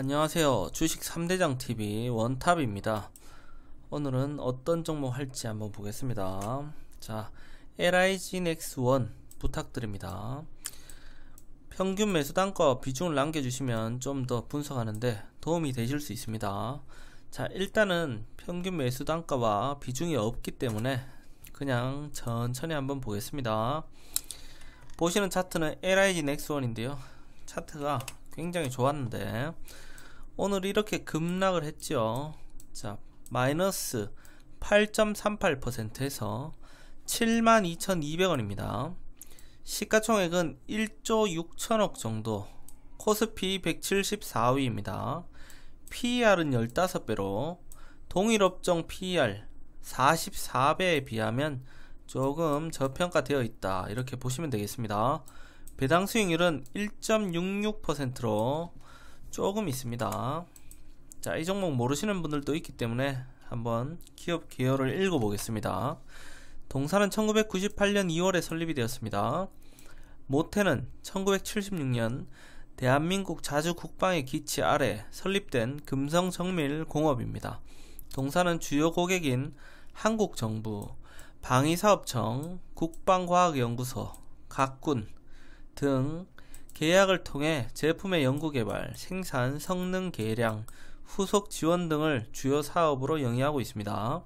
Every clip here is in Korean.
안녕하세요. 주식 3대장TV 원탑입니다. 오늘은 어떤 종목 할지 한번 보겠습니다. 자, LIG넥스1 부탁드립니다. 평균 매수 단가 비중을 남겨주시면 좀 더 분석하는데 도움이 되실 수 있습니다. 자, 일단은 평균 매수 단가와 비중이 없기 때문에 그냥 천천히 한번 보겠습니다. 보시는 차트는 LIG넥스1인데요. 차트가 굉장히 좋았는데 오늘 이렇게 급락을 했죠. 자, 마이너스 8.38%에서 72,200원입니다. 시가총액은 1조 6천억 정도, 코스피 174위입니다. PER은 15배로 동일업종 PER 44배에 비하면 조금 저평가되어 있다, 이렇게 보시면 되겠습니다. 배당 수익률은 1.66%로 조금 있습니다. 자, 이 종목 모르시는 분들도 있기 때문에 한번 기업 개요를 읽어보겠습니다. 동사는 1998년 2월에 설립이 되었습니다. 모태는 1976년 대한민국 자주 국방의 기치 아래 설립된 금성정밀공업입니다. 동사는 주요 고객인 한국정부, 방위사업청, 국방과학연구소, 각군 등 계약을 통해 제품의 연구개발, 생산, 성능 개량, 후속 지원 등을 주요 사업으로 영위하고 있습니다.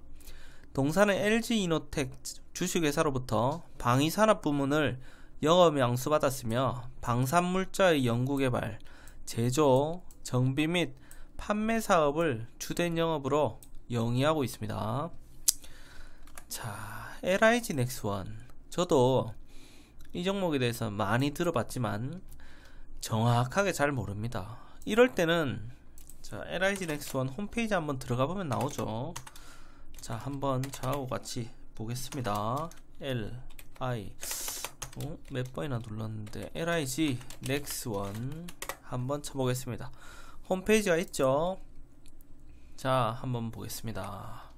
동사는 LG이노텍 주식회사로부터 방위산업 부문을 영업 양수받았으며 방산물자의 연구개발, 제조, 정비 및 판매 사업을 주된 영업으로 영위하고 있습니다. 자, LIG넥스1, 저도 이 종목에 대해서 많이 들어봤지만 정확하게 잘 모릅니다. 이럴 때는 자, LIG넥스1 홈페이지 한번 들어가 보면 나오죠. 자, 한번 저하고 같이 보겠습니다. 몇 번이나 눌렀는데 LIG넥스1 한번 쳐보겠습니다. 홈페이지가 있죠. 자, 한번 보겠습니다.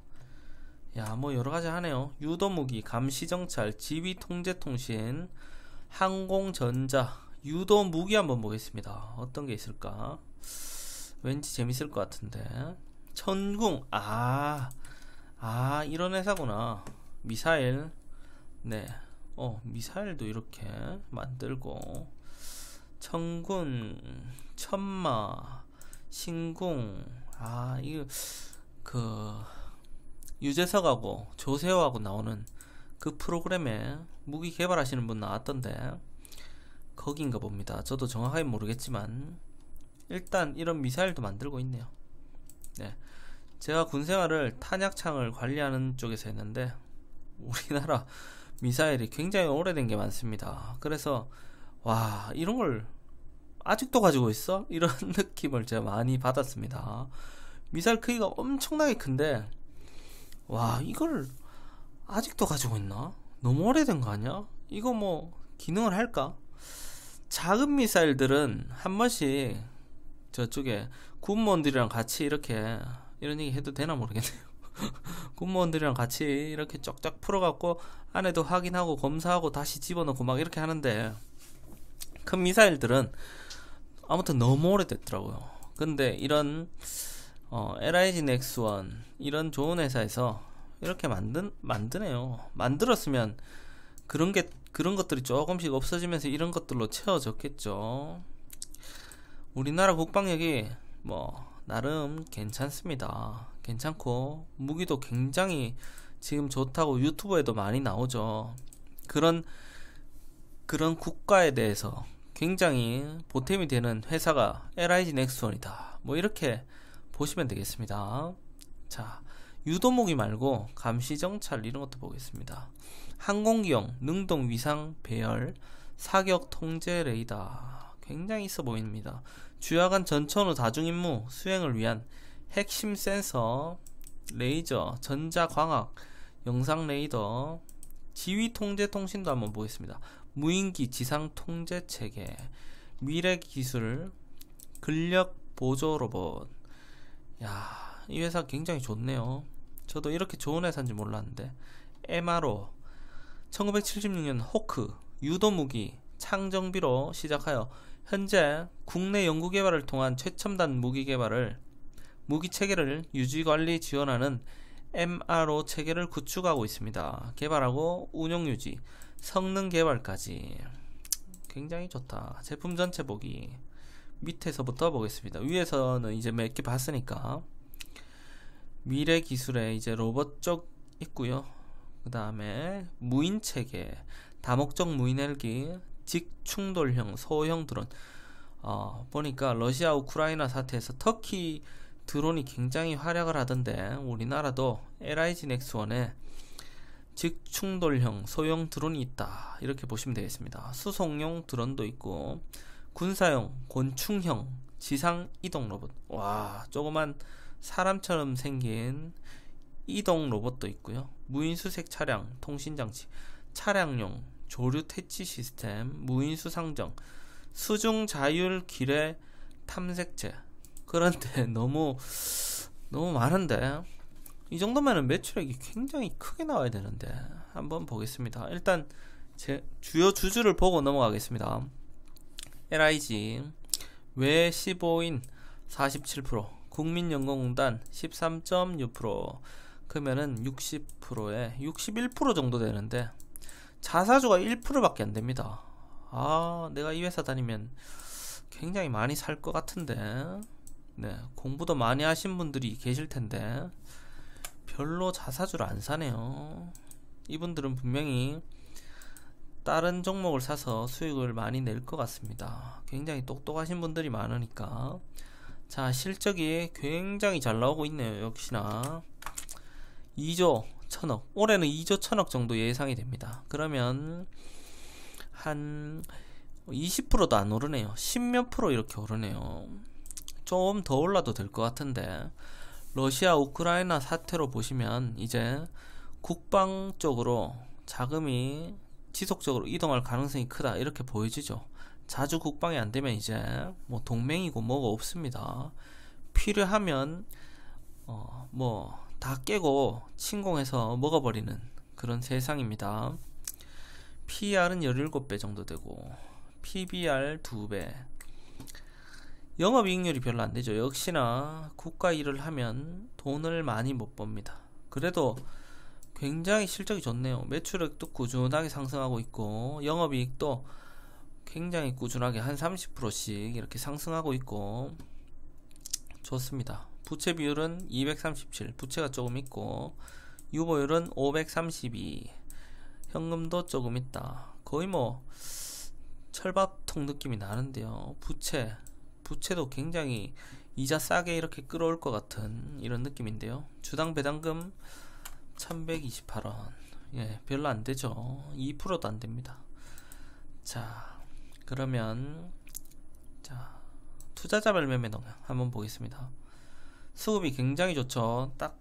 야, 뭐 여러가지 하네요. 유도무기, 감시정찰, 지휘통제통신, 항공전자, 유도무기 한번 보겠습니다. 어떤 게 있을까? 왠지 재밌을 것 같은데. 천궁, 이런 회사구나. 미사일, 네, 미사일도 이렇게 만들고, 천군, 천마, 신궁, 이거 유재석하고 조세호하고 나오는 그 프로그램에 무기 개발하시는 분 나왔던데 거긴가 봅니다. 저도 정확하게 모르겠지만 일단 이런 미사일도 만들고 있네요. 네, 제가 군생활을 탄약창을 관리하는 쪽에서 했는데 우리나라 미사일이 굉장히 오래된 게 많습니다. 그래서 와, 이런 걸 아직도 가지고 있어? 이런 느낌을 제가 많이 받았습니다. 미사일 크기가 엄청나게 큰데 와, 이걸 아직도 가지고 있나? 너무 오래된 거 아니야? 이거 뭐 기능을 할까? 작은 미사일들은 한 번씩 저쪽에 군무원들이랑 같이 이렇게, 이런 얘기 해도 되나 모르겠네요. 군무원들이랑 같이 이렇게 쫙쫙 풀어갖고 안에도 확인하고 검사하고 다시 집어넣고 막 이렇게 하는데 큰 미사일들은 아무튼 너무 오래됐더라고요. 근데 이런 LIG넥스1 이런 좋은 회사에서 이렇게 만드네요. 만들었으면 그런 것들이 조금씩 없어지면서 이런 것들로 채워졌겠죠. 우리나라 국방력이 뭐 나름 괜찮습니다. 괜찮고 무기도 굉장히 지금 좋다고 유튜브에도 많이 나오죠. 그런 국가에 대해서 굉장히 보탬이 되는 회사가 LIG넥스1이다, 뭐 이렇게 보시면 되겠습니다. 자, 유도무기 말고 감시정찰 이런 것도 보겠습니다. 항공기용 능동 위상 배열 사격 통제 레이더 굉장히 있어 보입니다. 주야간 전천후 다중임무 수행을 위한 핵심 센서, 레이저, 전자광학, 영상 레이더, 지휘 통제 통신도 한번 보겠습니다. 무인기 지상 통제 체계, 미래 기술, 근력 보조 로봇. 야, 이 회사 굉장히 좋네요. 저도 이렇게 좋은 회사인지 몰랐는데. MRO 1976년 호크 유도무기 창정비로 시작하여 현재 국내 연구개발을 통한 최첨단 무기 체계를 유지관리 지원하는 MRO 체계를 구축하고 있습니다. 개발하고 운용 유지, 성능 개발까지 굉장히 좋다. 제품 전체 보기 밑에서부터 보겠습니다. 위에서는 이제 몇 개 봤으니까 미래 기술에 이제 로봇 쪽 있고요. 그 다음에 무인 체계, 다목적 무인 헬기, 직충돌형 소형 드론. 보니까 러시아 우크라이나 사태에서 터키 드론이 굉장히 활약을 하던데 우리나라도 LIG 넥스원에 직충돌형 소형 드론이 있다, 이렇게 보시면 되겠습니다. 수송용 드론도 있고 군사용 곤충형 지상 이동 로봇, 와, 조그만 사람처럼 생긴 이동 로봇도 있고요. 무인 수색 차량 통신장치, 차량용 조류 퇴치 시스템, 무인 수상정, 수중 자율 기뢰 탐색체. 그런데 너무 많은데 이 정도면은 매출액이 굉장히 크게 나와야 되는데 한번 보겠습니다. 일단 제 주요 주주를 보고 넘어가겠습니다. LIG 외 15인 47%, 국민연금공단 13.6%, 그러면은 60%에 61% 정도 되는데 자사주가 1%밖에 안 됩니다. 내가 이 회사 다니면 굉장히 많이 살 것 같은데, 네, 공부도 많이 하신 분들이 계실 텐데 별로 자사주를 안 사네요. 이분들은 분명히 다른 종목을 사서 수익을 많이 낼 것 같습니다. 굉장히 똑똑하신 분들이 많으니까. 자, 실적이 굉장히 잘 나오고 있네요. 역시나 2조 1000억, 올해는 2조 1000억 정도 예상이 됩니다. 그러면 한 20%도 안 오르네요. 10몇 프로 이렇게 오르네요. 좀 더 올라도 될 것 같은데, 러시아 우크라이나 사태로 보시면 이제 국방 쪽으로 자금이 지속적으로 이동할 가능성이 크다, 이렇게 보여지죠. 자주 국방이 안 되면 이제 뭐 동맹이고 뭐가 없습니다. 필요하면 뭐 다 깨고 침공해서 먹어버리는 그런 세상입니다. PER은 17배 정도 되고 PBR 2배. 영업이익률이 별로 안 되죠. 역시나 국가 일을 하면 돈을 많이 못 법니다. 그래도 굉장히 실적이 좋네요. 매출액도 꾸준하게 상승하고 있고 영업이익도 굉장히 꾸준하게 한 30%씩 이렇게 상승하고 있고 좋습니다. 부채 비율은 237, 부채가 조금 있고 유보율은 532, 현금도 조금 있다. 거의 뭐 철밥통 느낌이 나는데요. 부채도 굉장히 이자 싸게 이렇게 끌어올 것 같은 이런 느낌인데요. 주당 배당금 1128원. 예, 별로 안 되죠. 2%도 안 됩니다. 자, 그러면 자, 투자자별 매매 동향 한번 보겠습니다. 수급이 굉장히 좋죠. 딱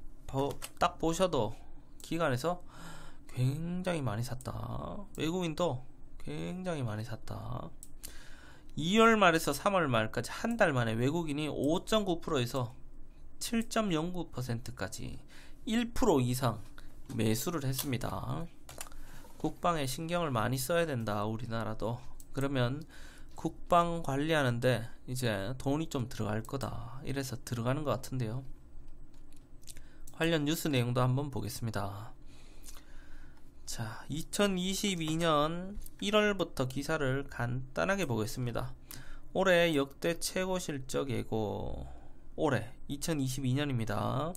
보셔도 기관에서 굉장히 많이 샀다. 외국인도 굉장히 많이 샀다. 2월 말에서 3월 말까지 한 달 만에 외국인이 5.9%에서 7.09%까지 1% 이상 매수를 했습니다. 국방에 신경을 많이 써야 된다, 우리나라도. 그러면 국방 관리하는데 이제 돈이 좀 들어갈 거다, 이래서 들어가는 것 같은데요. 관련 뉴스 내용도 한번 보겠습니다. 자, 2022년 1월부터 기사를 간단하게 보겠습니다. 올해 역대 최고 실적 예고, 올해 2022년입니다.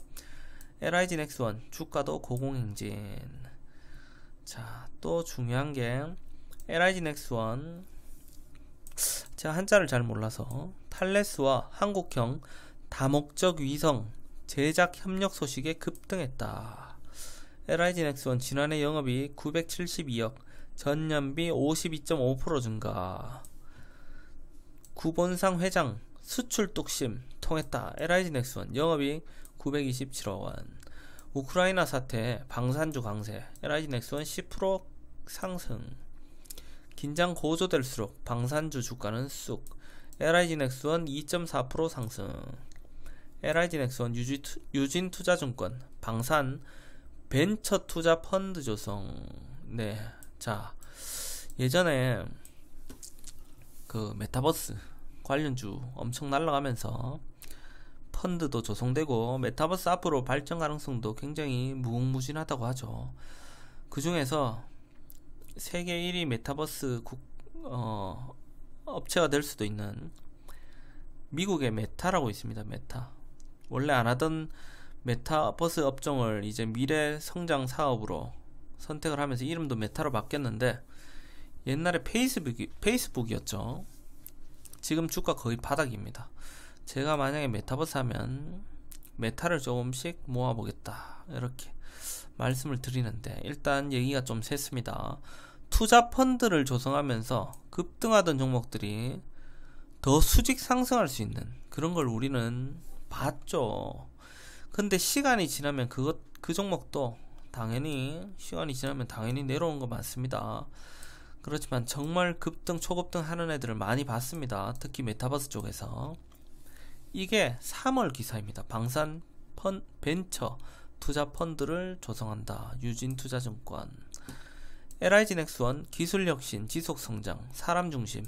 LIG 넥스원 주가도 고공행진. 자, 또 중요한 게 LIG 넥스원, 제가 한자를 잘 몰라서 탈레스와 한국형 다목적 위성 제작 협력 소식에 급등했다. LIG 넥스원 지난해 영업이익 972억, 전년비 52.5% 증가. 구본상 회장 수출 뚝심 통했다. LIG 넥스원 영업이익 927억 원. 우크라이나 사태 방산주 강세, LIG 넥스원 10% 상승. 긴장 고조될수록 방산주 주가는 쑥. LIG 넥스원 2.4% 상승. LIG 넥스원 유진투자증권 방산 벤처 투자 펀드 조성. 네, 자, 예전에 그 메타버스 관련주 엄청 날아가면서 펀드도 조성되고 메타버스 앞으로 발전 가능성도 굉장히 무궁무진하다고 하죠. 그 중에서 세계 1위 메타버스 업체가 될 수도 있는 미국의 메타라고 있습니다. 메타. 원래 안 하던 메타버스 업종을 이제 미래 성장 사업으로 선택을 하면서 이름도 메타로 바뀌었는데, 옛날에 페이스북이었죠. 지금 주가 거의 바닥입니다. 제가 만약에 메타버스 하면 메타를 조금씩 모아보겠다 이렇게 말씀을 드리는데, 일단 얘기가 좀 샜습니다. 투자 펀드를 조성하면서 급등하던 종목들이 더 수직 상승할 수 있는 그런 걸 우리는 봤죠. 근데 시간이 지나면 그 종목도 당연히 시간이 지나면 당연히 내려오는 거 맞습니다. 그렇지만 정말 급등 초급등 하는 애들을 많이 봤습니다. 특히 메타버스 쪽에서. 이게 3월 기사입니다. 방산 벤처 투자 펀드를 조성한다. 유진투자증권. LIG 넥스원 기술혁신 지속성장 사람중심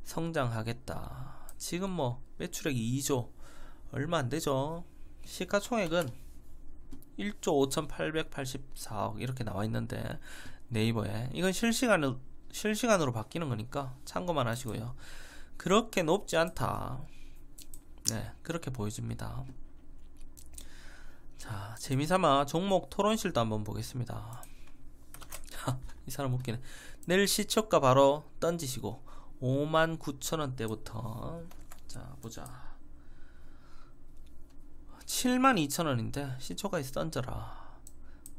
성장하겠다. 지금 뭐 매출액이 2조 얼마 안되죠. 시가총액은 1조 5884억 이렇게 나와있는데, 네이버에 이건 실시간으로 바뀌는 거니까 참고만 하시고요. 그렇게 높지 않다. 네, 그렇게 보여집니다. 자, 재미삼아 종목 토론실도 한번 보겠습니다. 이 사람 웃기네. 내일 시초가 바로 던지시고 59,000원대부터 자 보자. 72,000원인데 시초가에서 던져라.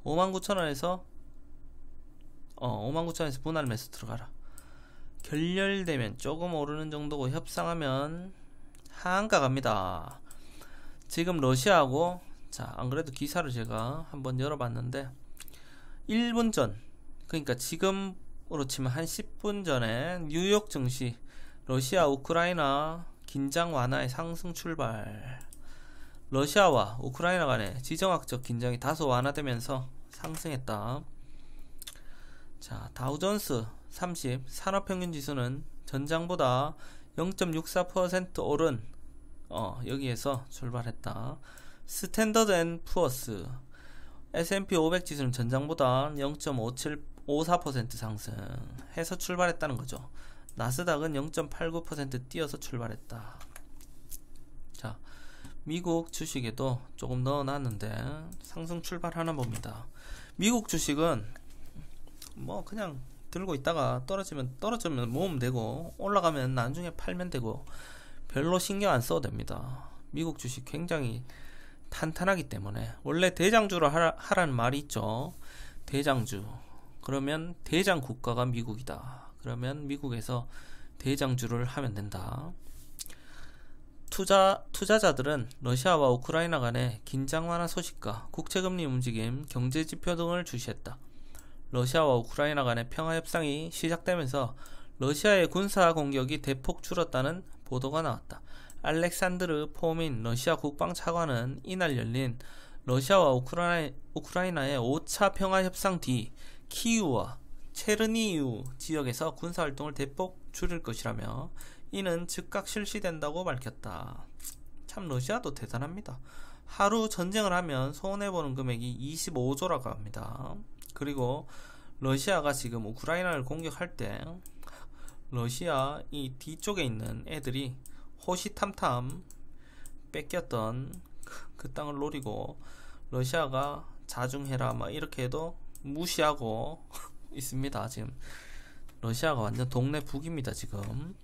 59,000원에서 59,000원에서 분할 매수 들어가라. 결렬되면 조금 오르는 정도고 협상하면 하한가 갑니다. 지금 러시아하고, 자 안그래도 기사를 제가 한번 열어봤는데 1분 전, 그러니까 지금으로 치면 한 10분 전에 뉴욕 증시 러시아 우크라이나 긴장 완화의 상승 출발. 러시아와 우크라이나 간의 지정학적 긴장이 다소 완화되면서 상승했다. 자, 다우존스 30 산업평균지수는 전장보다 0.64% 오른 여기에서 출발했다. 스탠더드 앤 푸어스 S&P 500 지수는 전장보다 0.54% 상승해서 출발했다는 거죠. 나스닥은 0.89% 뛰어서 출발했다. 자, 미국 주식에도 조금 넣어놨는데 상승 출발하나 봅니다. 미국 주식은 뭐 그냥 들고 있다가 떨어지면 모으면 되고, 올라가면 나중에 팔면 되고, 별로 신경 안 써도 됩니다. 미국 주식 굉장히 탄탄하기 때문에. 원래 대장주를 하라는 말이 있죠. 대장주. 그러면 대장 국가가 미국이다. 그러면 미국에서 대장주를 하면 된다. 투자자들은 러시아와 우크라이나 간의 긴장 완화 소식과 국채금리 움직임, 경제지표 등을 주시했다. 러시아와 우크라이나 간의 평화협상이 시작되면서 러시아의 군사 공격이 대폭 줄었다는 보도가 나왔다. 알렉산드르 포민 러시아 국방차관은 이날 열린 러시아와 우크라이나의 5차 평화협상 뒤 키이우와 체르니우 지역에서 군사활동을 대폭 줄일 것이라며 이는 즉각 실시된다고 밝혔다. 참 러시아도 대단합니다. 하루 전쟁을 하면 손해보는 금액이 25조라고 합니다. 그리고 러시아가 지금 우크라이나를 공격할 때 러시아 이 뒤쪽에 있는 애들이 호시탐탐 뺏겼던 그 땅을 노리고 러시아가 자중해라 막 이렇게 해도 무시하고 있습니다. 지금 러시아가 완전 동네 북입니다. 지금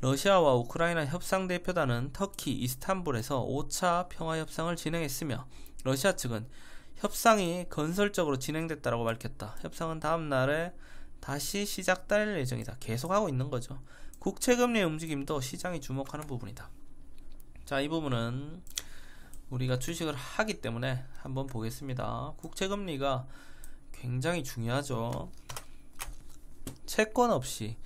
러시아와 우크라이나 협상대표단은 터키 이스탄불에서 5차 평화협상을 진행했으며 러시아 측은 협상이 건설적으로 진행됐다고 밝혔다. 협상은 다음 날에 다시 시작될 예정이다. 계속하고 있는 거죠. 국채금리의 움직임도 시장이 주목하는 부분이다. 자, 이 부분은 우리가 주식을 하기 때문에 한번 보겠습니다. 국채금리가 굉장히 중요하죠. 채권 없이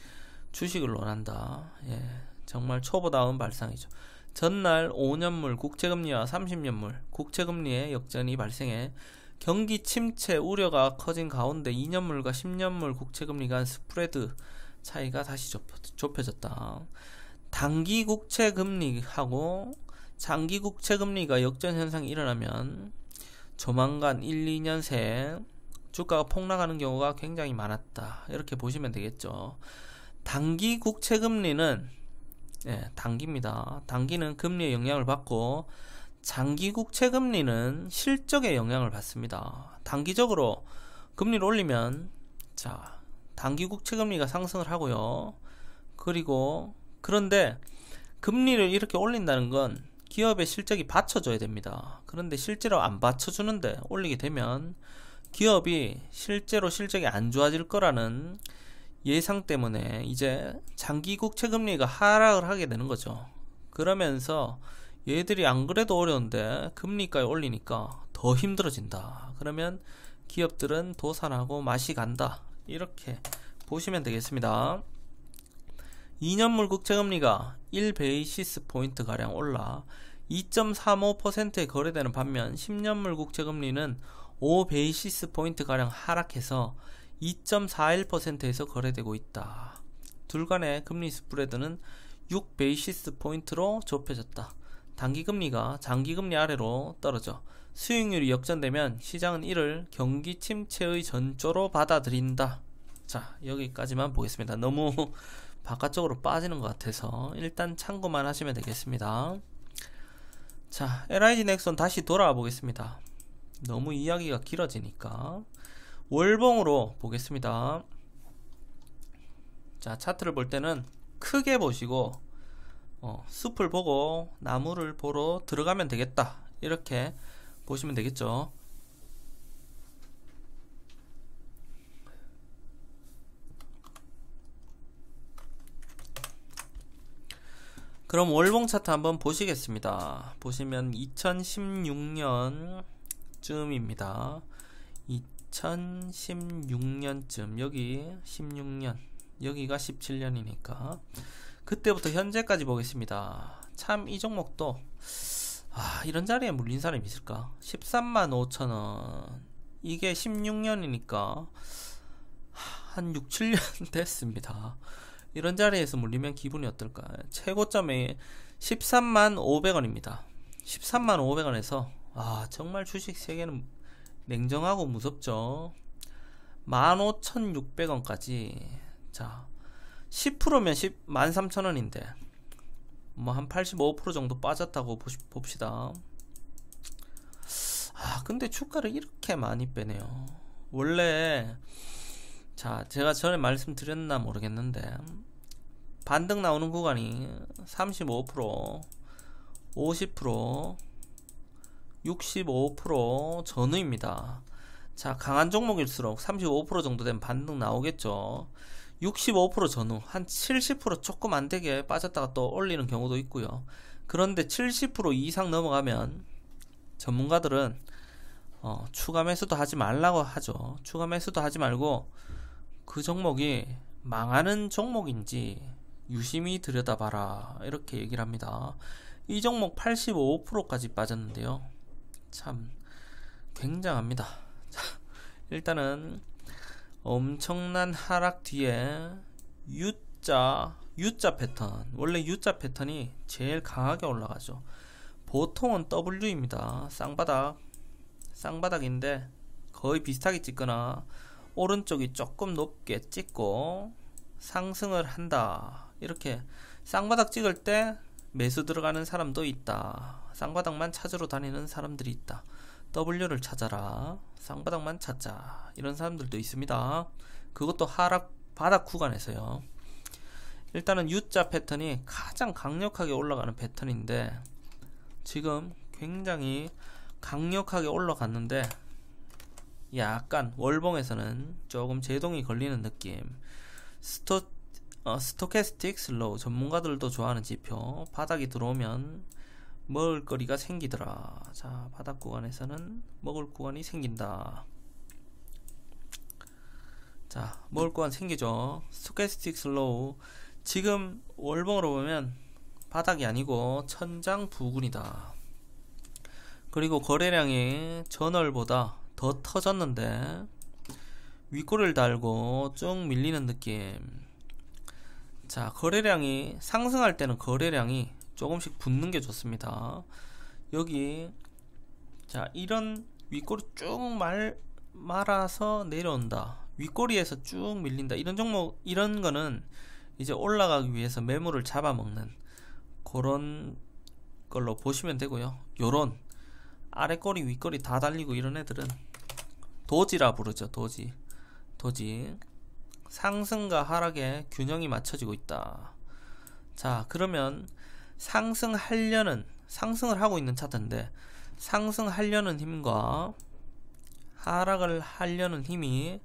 주식을 원한다. 예, 정말 초보다운 발상이죠. 전날 5년물 국채금리와 30년물 국채금리의 역전이 발생해 경기 침체 우려가 커진 가운데 2년물과 10년물 국채금리 간 스프레드 차이가 다시 좁혀졌다. 단기 국채 금리하고 장기 국채 금리가 역전 현상이 일어나면 조만간 1, 2년 새에 주가가 폭락하는 경우가 굉장히 많았다. 이렇게 보시면 되겠죠. 단기 국채 금리는 단기입니다. 단기는 금리의 영향을 받고 장기 국채 금리는 실적의 영향을 받습니다. 단기적으로 금리를 올리면 단기 국채 금리가 상승을 하고요. 그런데 금리를 이렇게 올린다는 건 기업의 실적이 받쳐줘야 됩니다. 그런데 실제로 안 받쳐주는데 올리게 되면 기업이 실제로 실적이 안 좋아질 거라는 예상 때문에 이제 장기 국채 금리가 하락을 하게 되는 거죠. 그러면서 얘들이 안 그래도 어려운데 금리까지 올리니까 더 힘들어진다. 그러면 기업들은 도산하고 맛이 간다. 이렇게 보시면 되겠습니다. 2년물 국채금리가 1베이시스 포인트 가량 올라 2.35%에 거래되는 반면 10년물 국채금리는 5베이시스 포인트 가량 하락해서 2.41%에서 거래되고 있다. 둘 간의 금리 스프레드는 6베이시스 포인트로 좁혀졌다. 단기금리가 장기금리 아래로 떨어져 수익률이 역전되면 시장은 이를 경기 침체의 전조로 받아들인다. 자, 여기까지만 보겠습니다. 너무 바깥쪽으로 빠지는 것 같아서 일단 참고만 하시면 되겠습니다. 자, LIG 넥슨 다시 돌아와 보겠습니다. 너무 이야기가 길어지니까 월봉으로 보겠습니다. 자, 차트를 볼 때는 크게 보시고 숲을 보고 나무를 보러 들어가면 되겠다. 이렇게 보시면 되겠죠. 그럼 월봉 차트 한번 보시겠습니다. 보시면 2016년쯤입니다. 2016년쯤 여기 16년 여기가 17년이니까 그때부터 현재까지 보겠습니다. 참 이 종목도 이런 자리에 물린 사람이 있을까? 135,000원 이게 16년이니까 한 6, 7년 됐습니다. 이런 자리에서 물리면 기분이 어떨까? 최고점이 135,500원입니다 135,500원에서 정말 주식 세계는 냉정하고 무섭죠. 15,600원까지 자 10%면 13,000원인데 뭐 한 85% 정도 빠졌다고 봅시다. 근데 주가를 이렇게 많이 빼네요. 원래 제가 전에 말씀드렸나 모르겠는데 반등 나오는 구간이 35%, 50%, 65% 전후입니다. 자, 강한 종목일수록 35% 정도 되면 반등 나오겠죠. 65% 전후, 한 70% 조금 안되게 빠졌다가 또 올리는 경우도 있고요. 그런데 70% 이상 넘어가면 전문가들은 추가 매수도 하지 말라고 하죠. 추가 매수도 하지 말고 그 종목이 망하는 종목인지 유심히 들여다봐라 이렇게 얘기를 합니다. 이 종목 85%까지 빠졌는데요. 참 굉장합니다. 일단은 엄청난 하락 뒤에 U자 패턴, 원래 U자 패턴이 제일 강하게 올라가죠. 보통은 W입니다. 쌍바닥인데 거의 비슷하게 찍거나 오른쪽이 조금 높게 찍고 상승을 한다. 이렇게 쌍바닥 찍을 때 매수 들어가는 사람도 있다. 쌍바닥만 찾으러 다니는 사람들이 있다. W를 찾아라. 쌍바닥만 찾자. 이런 사람들도 있습니다. 그것도 하락 바닥 구간에서요. 일단은 U자 패턴이 가장 강력하게 올라가는 패턴인데 지금 굉장히 강력하게 올라갔는데 약간 월봉에서는 조금 제동이 걸리는 느낌. 스토캐스틱 슬로우 전문가들도 좋아하는 지표. 바닥이 들어오면 먹을 거리가 생기더라. 자, 바닥 구간에서는 먹을 구간이 생긴다. 자, 먹을 구간 생기죠. 스토캐스틱 슬로우 지금 월봉으로 보면 바닥이 아니고 천장 부근이다. 그리고 거래량이 전월보다 더 터졌는데 윗꼬리를 달고 쭉 밀리는 느낌. 자, 거래량이 상승할 때는 거래량이 조금씩 붙는 게 좋습니다. 여기 자, 이런 윗꼬리 쭉 말아서 내려온다, 윗꼬리에서 쭉 밀린다, 이런 종목, 이런 거는 이제 올라가기 위해서 매물을 잡아먹는 그런 걸로 보시면 되고요. 요런 아래꼬리 윗꼬리 다 달리고 이런 애들은 도지라 부르죠. 도지. 상승과 하락의 균형이 맞춰지고 있다. 자, 그러면 상승을 하고 있는 차트인데, 상승하려는 힘과 하락을 하려는 힘이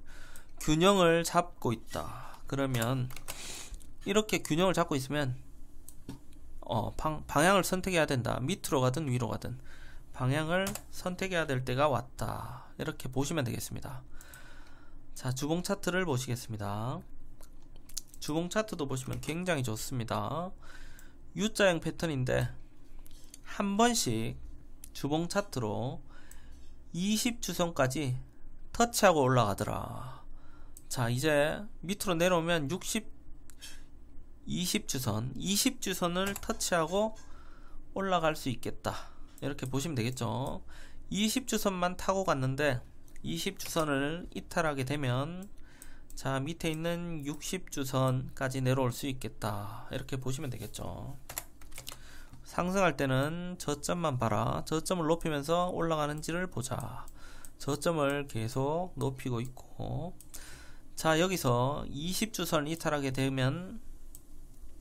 균형을 잡고 있다. 그러면 이렇게 균형을 잡고 있으면 방향을 선택해야 된다. 밑으로 가든 위로 가든 방향을 선택해야 될 때가 왔다. 이렇게 보시면 되겠습니다. 자, 주봉 차트를 보시겠습니다. 주봉 차트도 보시면 굉장히 좋습니다. U자형 패턴인데 한 번씩 주봉 차트로 20주선까지 터치하고 올라가더라. 자, 이제 밑으로 내려오면 20주선을 터치하고 올라갈 수 있겠다. 이렇게 보시면 되겠죠. 20주선만 타고 갔는데 20주선을 이탈하게 되면 자, 밑에 있는 60주선까지 내려올 수 있겠다. 이렇게 보시면 되겠죠. 상승할 때는 저점만 봐라. 저점을 높이면서 올라가는지를 보자. 저점을 계속 높이고 있고, 자, 여기서 20주선을 이탈하게 되면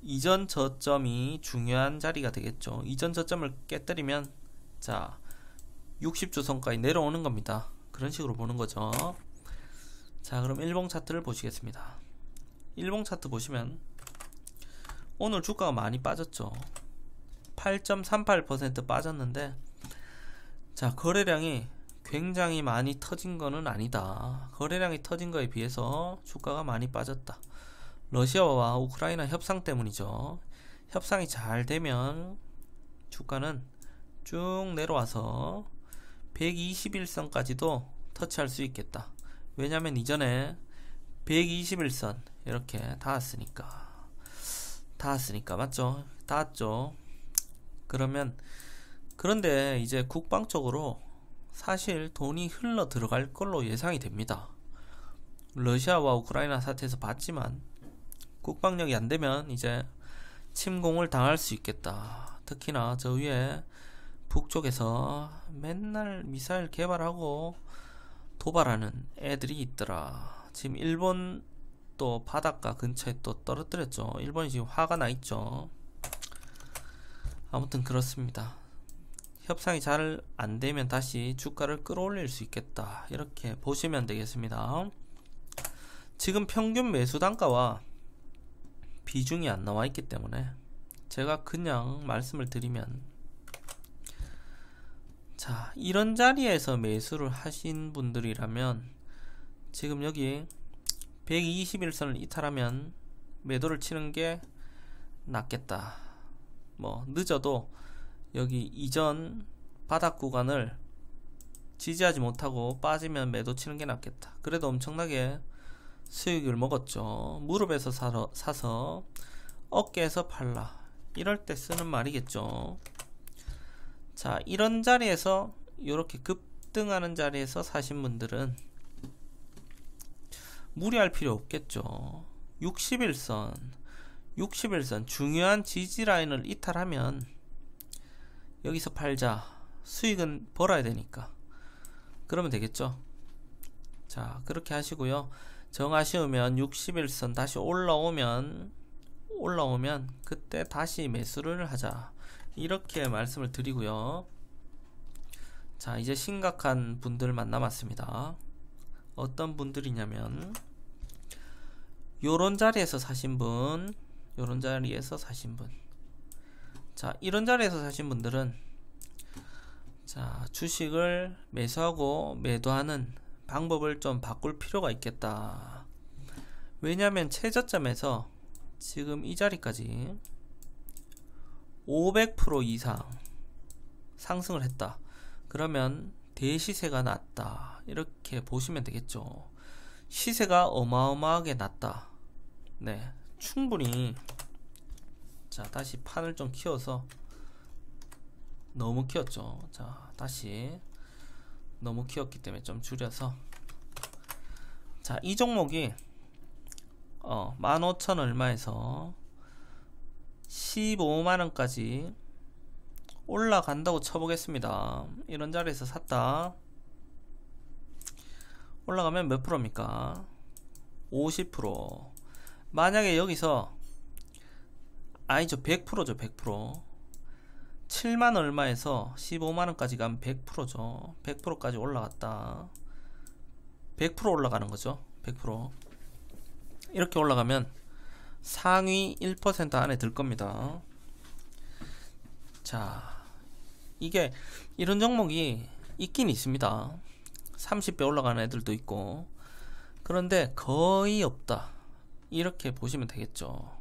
이전 저점이 중요한 자리가 되겠죠. 이전 저점을 깨뜨리면 자, 60주선까지 내려오는 겁니다. 그런 식으로 보는 거죠. 자, 그럼 일봉 차트를 보시겠습니다. 일봉 차트 보시면 오늘 주가가 많이 빠졌죠. 8.38% 빠졌는데, 자, 거래량이 굉장히 많이 터진 거는 아니다. 거래량이 터진 거에 비해서 주가가 많이 빠졌다. 러시아와 우크라이나 협상 때문이죠. 협상이 잘 되면 주가는 쭉 내려와서 121선까지도 터치할 수 있겠다. 왜냐면 이전에 121선 이렇게 닿았으니까 맞죠? 닿았죠. 그런데 이제 국방적으로 사실 돈이 흘러 들어갈 걸로 예상이 됩니다. 러시아와 우크라이나 사태에서 봤지만 국방력이 안 되면 이제 침공을 당할 수 있겠다. 특히나 저 위에 북쪽에서 맨날 미사일 개발하고 도발하는 애들이 있더라. 지금 일본 또 바닷가 근처에 또 떨어뜨렸죠. 일본이 지금 화가 나 있죠. 아무튼 그렇습니다. 협상이 잘 안되면 다시 주가를 끌어올릴 수 있겠다. 이렇게 보시면 되겠습니다. 지금 평균 매수 단가와 비중이 안 나와 있기 때문에 제가 그냥 말씀을 드리면, 자, 이런 자리에서 매수를 하신 분들이라면 지금 여기 121선을 이탈하면 매도를 치는 게 낫겠다. 뭐 늦어도 여기 이전 바닥 구간을 지지하지 못하고 빠지면 매도 치는 게 낫겠다. 그래도 엄청나게 수익을 먹었죠. 무릎에서 사서 어깨에서 팔라, 이럴 때 쓰는 말이겠죠. 자, 이런 자리에서 이렇게 급등하는 자리에서 사신 분들은 무리할 필요 없겠죠. 61선 중요한 지지 라인을 이탈하면 여기서 팔자. 수익은 벌어야 되니까. 그러면 되겠죠. 자, 그렇게 하시고요. 정 아쉬우면 61선 다시 올라오면 그때 다시 매수를 하자. 이렇게 말씀을 드리고요. 자, 이제 심각한 분들만 남았습니다. 어떤 분들이냐면 요런 자리에서 사신 분, 자, 이런 자리에서 사신 분들은 자, 주식을 매수하고 매도하는 방법을 좀 바꿀 필요가 있겠다. 왜냐하면 최저점에서 지금 이 자리까지 500% 이상 상승을 했다. 그러면 대시세가 났다. 이렇게 보시면 되겠죠. 시세가 어마어마하게 났다. 네, 충분히, 자 다시 판을 좀 키워서, 너무 키웠죠. 자 다시 너무 키웠기 때문에 좀 줄여서, 자 이 종목이 15,000 얼마에서 15만원까지 올라간다고 쳐보겠습니다. 이런 자리에서 샀다. 올라가면 몇 프로입니까? 50%. 만약에 여기서, 아니죠, 100%죠. 100%. 7만 얼마에서 15만원까지 가면 100%죠 100%까지 올라갔다. 100% 올라가는 거죠. 100%. 이렇게 올라가면 상위 1% 안에 들 겁니다. 자, 이게 이런 종목이 있긴 있습니다. 30배 올라가는 애들도 있고, 그런데 거의 없다, 이렇게 보시면 되겠죠.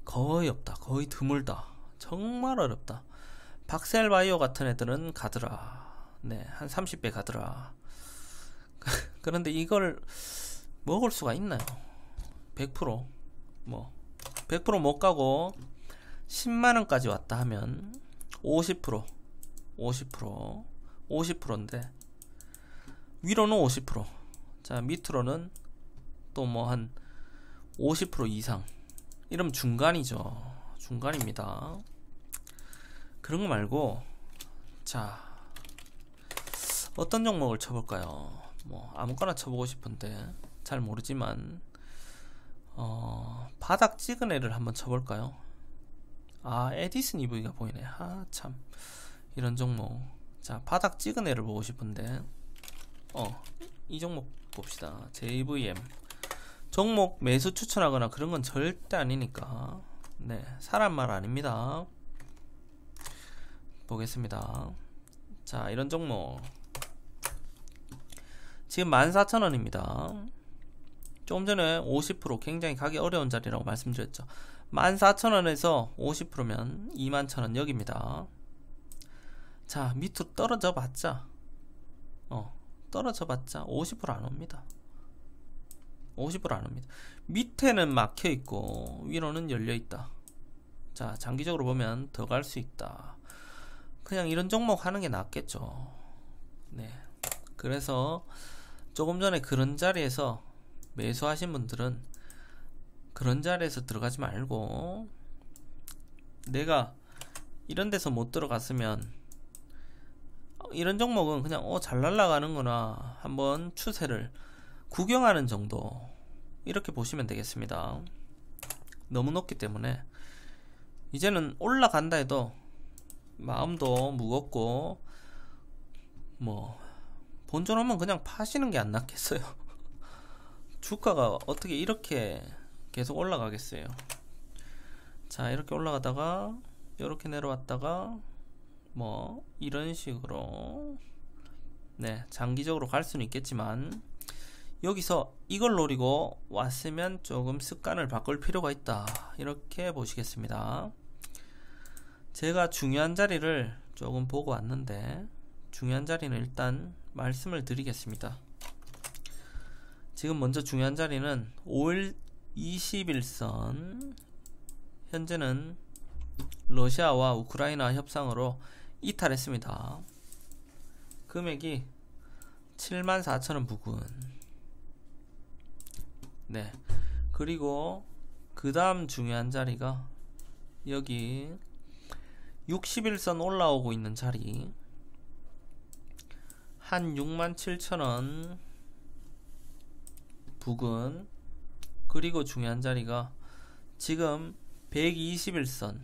거의 없다, 거의 드물다, 정말 어렵다. 박셀바이오 같은 애들은 가더라. 네, 한 30배 가더라. 그런데 이걸 먹을 수가 있나요? 100% 뭐 100% 못 가고 10만원까지 왔다 하면 50% 50%인데, 위로는 50%, 자 밑으로는 또 뭐 한 50% 이상, 이러면 중간이죠. 중간입니다. 그런 거 말고, 자 어떤 종목을 쳐볼까요? 뭐 아무거나 쳐보고 싶은데 잘 모르지만, 바닥 찍은 애를 한번 쳐볼까요? 에디슨 EV가 보이네. 참, 이런 종목. 자 바닥 찍은 애를 보고 싶은데, 이 종목 봅시다. JVM. 종목 매수 추천하거나 그런 건 절대 아니니까, 네, 사람 말 아닙니다. 보겠습니다. 자 이런 종목 지금 14,000원입니다 조금 전에 50% 굉장히 가기 어려운 자리라고 말씀드렸죠. 14,000원에서 50%면 21,000원 여기입니다. 자 밑으로 떨어져 봤자, 떨어져 봤자 50% 안 옵니다. 50% 안 옵니다. 밑에는 막혀 있고 위로는 열려 있다. 자 장기적으로 보면 더 갈 수 있다. 그냥 이런 종목 하는 게 낫겠죠. 네. 그래서 조금 전에 그런 자리에서 매수하신 분들은 그런 자리에서 들어가지 말고, 내가 이런 데서 못 들어갔으면 이런 종목은 그냥 잘 날아가는구나, 한번 추세를 구경하는 정도, 이렇게 보시면 되겠습니다. 너무 높기 때문에 이제는 올라간다 해도 마음도 무겁고, 뭐 본전하면 그냥 파시는 게 안 낫겠어요. 주가가 어떻게 이렇게 계속 올라가겠어요. 자 이렇게 올라가다가 이렇게 내려왔다가 뭐 이런 식으로, 네, 장기적으로 갈 수는 있겠지만, 여기서 이걸 노리고 왔으면 조금 습관을 바꿀 필요가 있다, 이렇게 보시겠습니다. 제가 중요한 자리를 조금 보고 왔는데, 중요한 자리는 일단 말씀을 드리겠습니다. 지금 먼저 중요한 자리는 5일 20일선, 현재는 러시아와 우크라이나 협상으로 이탈했습니다. 금액이 74,000원 부근. 네, 그리고 그 다음 중요한 자리가 여기 60일선 올라오고 있는 자리, 한 67,000원 부근. 그리고 중요한 자리가 지금 121선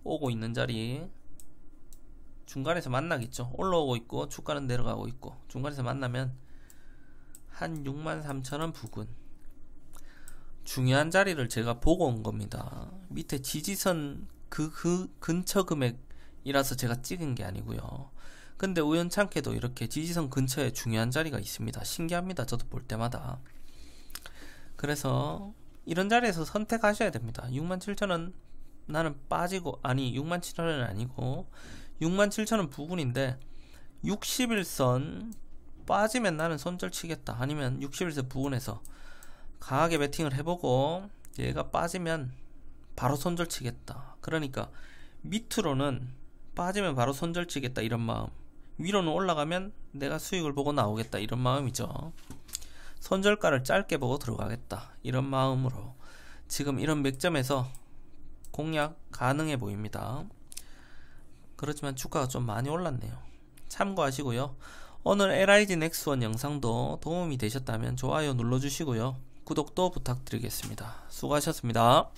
오고 있는 자리, 중간에서 만나겠죠. 올라오고 있고 주가는 내려가고 있고, 중간에서 만나면 한 63,000원 부근. 중요한 자리를 제가 보고 온 겁니다. 밑에 지지선 그 근처 금액이라서 제가 찍은 게 아니고요. 근데 우연찮게도 이렇게 지지선 근처에 중요한 자리가 있습니다. 신기합니다. 저도 볼 때마다. 그래서 이런 자리에서 선택하셔야 됩니다. 67,000원 나는 빠지고, 아니 67,000원은 아니고 67,000원 부근인데 60일선 빠지면 나는 손절 치겠다, 아니면 60일선 부근에서 강하게 베팅을 해보고 얘가 빠지면 바로 손절 치겠다. 그러니까 밑으로는 빠지면 바로 손절 치겠다 이런 마음, 위로는 올라가면 내가 수익을 보고 나오겠다 이런 마음이죠. 손절가를 짧게 보고 들어가겠다 이런 마음으로 지금 이런 맥점에서 공략 가능해 보입니다. 그렇지만 주가가 좀 많이 올랐네요. 참고하시고요. 오늘 LIG 넥스원 영상도 도움이 되셨다면 좋아요 눌러주시고요. 구독도 부탁드리겠습니다. 수고하셨습니다.